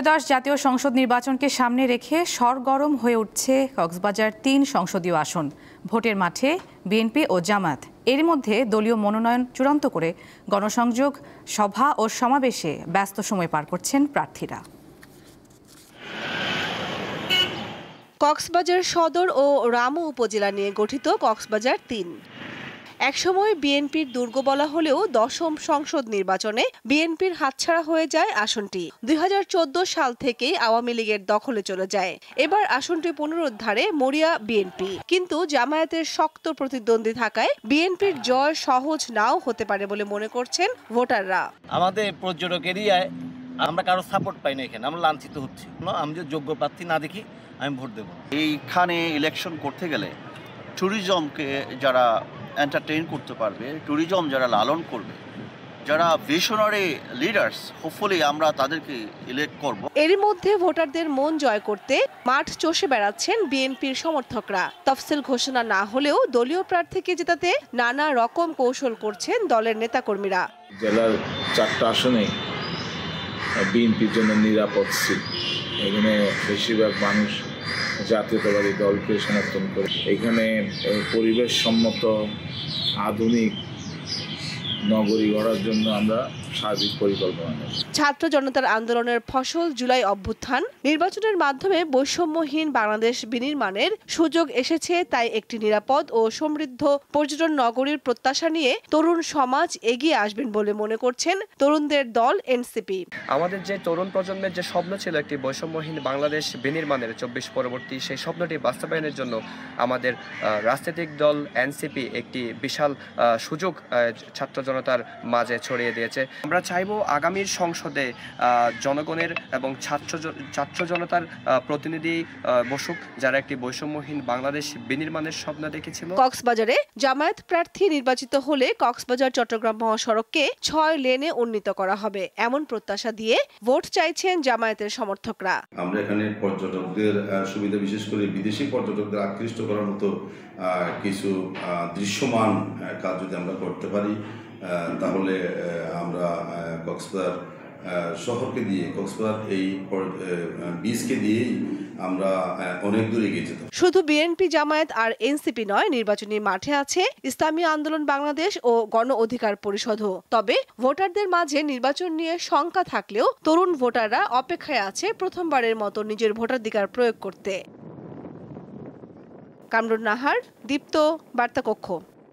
ত্রয়োদশ জাতীয় সংসদ নির্বাচনকে সামনে রেখে সরগরম হয়ে উঠছে কক্সবাজার ৩ সংসদীয় আসন। ভোটের মাঠে বিএনপি ও জামায়াত। এর মধ্যে দলীয় মনোনয়ন চূড়ান্ত করে গণসংযোগ, সভা ও সমাবেশে ব্যস্ত সময় পার করছেন প্রার্থীরা। কক্সবাজার সদর ও রামু উপজেলা নিয়ে গঠিত কক্সবাজার ৩। একসময় বিএনপির দুর্গ বলা হলেও দশম সংসদ নির্বাচনে বিএনপির হাতছাড়া হয়ে যায় আসনটি। ২০১৪ সাল থেকেই আওয়ামী লীগের দখলে চলে যায়। এবার আসনটি পুনরুদ্ধারে মরিয়া বিএনপি, কিন্তু জামায়াতের শক্ত প্রতিদ্বন্দ্বী থাকায় বিএনপির জয় সহজ নাও হতে পারে বলে মনে করছেন ভোটাররা। আমাদের পর্যটক এরিয়ায় আমরা কারো সাপোর্ট পাই না, এখানে আমরা লাঞ্ছিত হচ্ছি। আমি যদি যোগ্য প্রার্থী না দেখি আমি ভোট দেবো। এইখানে ইলেকশন করতে গেলে ট্যুরিজমকে যারা এন্টারটেইন করতে পারবে, ট্যুরিজম যারা লালন করবে, যারা ভিশনারি লিডার্স, হোপফুলি আমরা তাদেরকে ইলেক্ট করব। এরই মধ্যে ভোটারদের মন জয় করতে মাঠ চষে বেড়াচ্ছেন বিএনপির সমর্থকরা। তফসিল ঘোষণা না হলেও দলীয় প্রার্থীকে জেতাতে নানা রকম কৌশল করছেন দলের নেতাকর্মীরা। জেলার 4টা আসনে বিএনপির জন্য নিরাপদ সিট। এখানে বেশিরভাগ মানুষ জাতীয়তাবাদী দলকে সমর্থন করে। এখানে পরিবেশ সম্মত আধুনিক নগরী গড়ার জন্য আমরা সার্বিক পরিকল্পনা নেব। ছাত্র জনতার আন্দোলনের ফসল জুলাই অভ্যুত্থান। নির্বাচনের মাধ্যমে বৈষম্যহীন বাংলাদেশ বিনির্মাণের সুযোগ এসেছে, তাই একটি নিরাপদ ও সমৃদ্ধ পর্যটন নগরীর প্রত্যাশা নিয়ে তরুণ সমাজ এগিয়ে আসবেন বলে মনে করছেন তরুণদের দল এনসিপি। আমাদের যে তরুণ প্রজন্মের যে স্বপ্ন ছিল একটি বৈষম্যহীন বাংলাদেশ বিনির্মাণের ২৪ পরবর্তী, সেই স্বপ্নটি বাস্তবায়নের জন্য আমাদের রাজনৈতিক দল এনসিপি একটি বিশাল সুযোগ ছাত্র জনতার মাঝে ছড়িয়ে দিয়েছে। আমরা চাইব আগামীর সংসদে জনগণের এবং ছাত্র জনতার প্রতিনিধি বসুক, যারা একটি বৈষম্যহীন বাংলাদেশ বিনির্মাণের স্বপ্ন দেখেছিল। কক্সবাজারে জামায়াত প্রার্থী নির্বাচিত হলে কক্সবাজার চট্টগ্রাম মহাসড়ককে ৬ লেনে উন্নীত করা হবে, এমন প্রত্যাশা দিয়ে ভোট চাইছেন জামায়াতের সমর্থকরা। আমরা এখানে পর্যটকদের সুবিধা, বিশেষ করে বিদেশি পর্যটকদের আকৃষ্ট করার মতো কিছু দৃশ্যমান কাজ যদি আমরা করতে পারি, তাহলে আমরা কক্সবাজার শহরকে দিয়ে, কক্সবাজার এই বীজকে দিয়েই আমরা অনেক দূর এগিয়ে যেতে। শুধু বিএনপি, জামায়াত আর এনসিপি নয়, নির্বাচনী মাঠে আছে ইসলামী আন্দোলন বাংলাদেশ ও গণ অধিকার পরিষদও। তবে ভোটারদের মাঝে নির্বাচন নিয়ে শঙ্কা থাকলেও তরুণ ভোটাররা অপেক্ষায় আছে প্রথমবারের মতো নিজের ভোটাধিকার প্রয়োগ করতে। কামরুন নাহার, দীপ্ত, বার্তা কক্ষ।